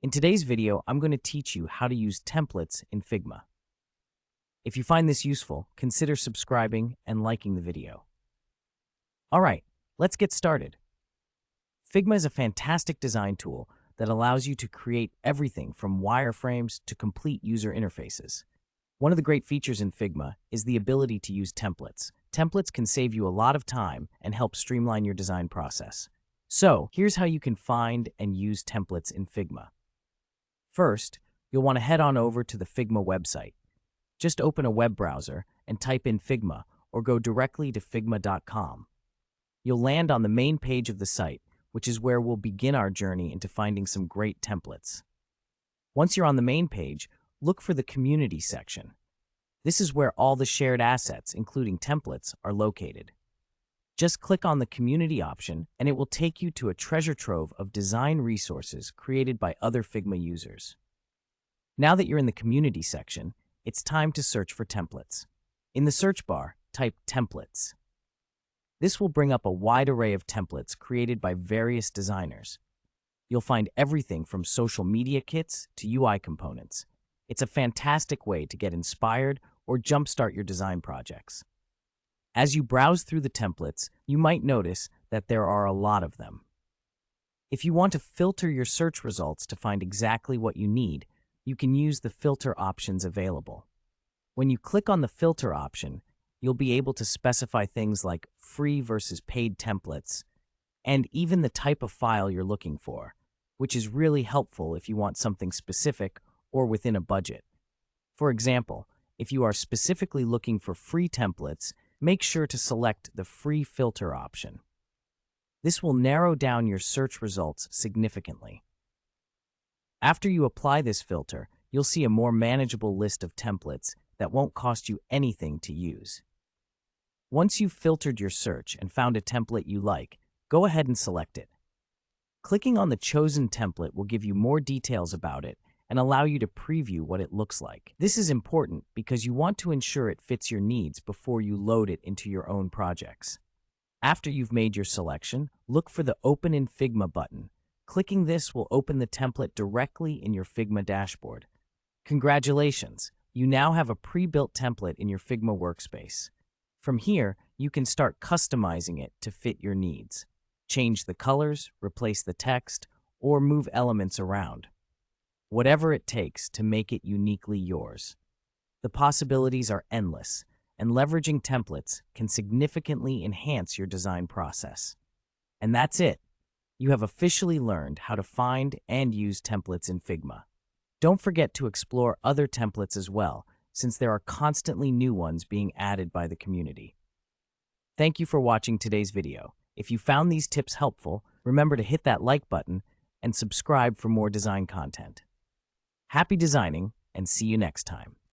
In today's video, I'm going to teach you how to use templates in Figma. If you find this useful, consider subscribing and liking the video. All right, let's get started. Figma is a fantastic design tool that allows you to create everything from wireframes to complete user interfaces. One of the great features in Figma is the ability to use templates. Templates can save you a lot of time and help streamline your design process. So, here's how you can find and use templates in Figma. First, you'll want to head on over to the Figma website. Just open a web browser and type in Figma or go directly to figma.com. You'll land on the main page of the site, which is where we'll begin our journey into finding some great templates. Once you're on the main page, look for the Community section. This is where all the shared assets, including templates, are located. Just click on the Community option and it will take you to a treasure trove of design resources created by other Figma users. Now that you're in the Community section, it's time to search for templates. In the search bar, type Templates. This will bring up a wide array of templates created by various designers. You'll find everything from social media kits to UI components. It's a fantastic way to get inspired or jumpstart your design projects. As you browse through the templates, you might notice that there are a lot of them. If you want to filter your search results to find exactly what you need, you can use the filter options available. When you click on the filter option, you'll be able to specify things like free versus paid templates, and even the type of file you're looking for, which is really helpful if you want something specific or within a budget. For example, if you are specifically looking for free templates, make sure to select the free filter option. This will narrow down your search results significantly. After you apply this filter, you'll see a more manageable list of templates that won't cost you anything to use. Once you've filtered your search and found a template you like, go ahead and select it. Clicking on the chosen template will give you more details about it and allow you to preview what it looks like. This is important because you want to ensure it fits your needs before you load it into your own projects. After you've made your selection, look for the Open in Figma button. Clicking this will open the template directly in your Figma dashboard. Congratulations! You now have a pre-built template in your Figma workspace. From here, you can start customizing it to fit your needs. Change the colors, replace the text, or move elements around. Whatever it takes to make it uniquely yours. The possibilities are endless, and leveraging templates can significantly enhance your design process. And that's it. You have officially learned how to find and use templates in Figma. Don't forget to explore other templates as well, since there are constantly new ones being added by the community. Thank you for watching today's video. If you found these tips helpful, remember to hit that like button and subscribe for more design content. Happy designing, and see you next time.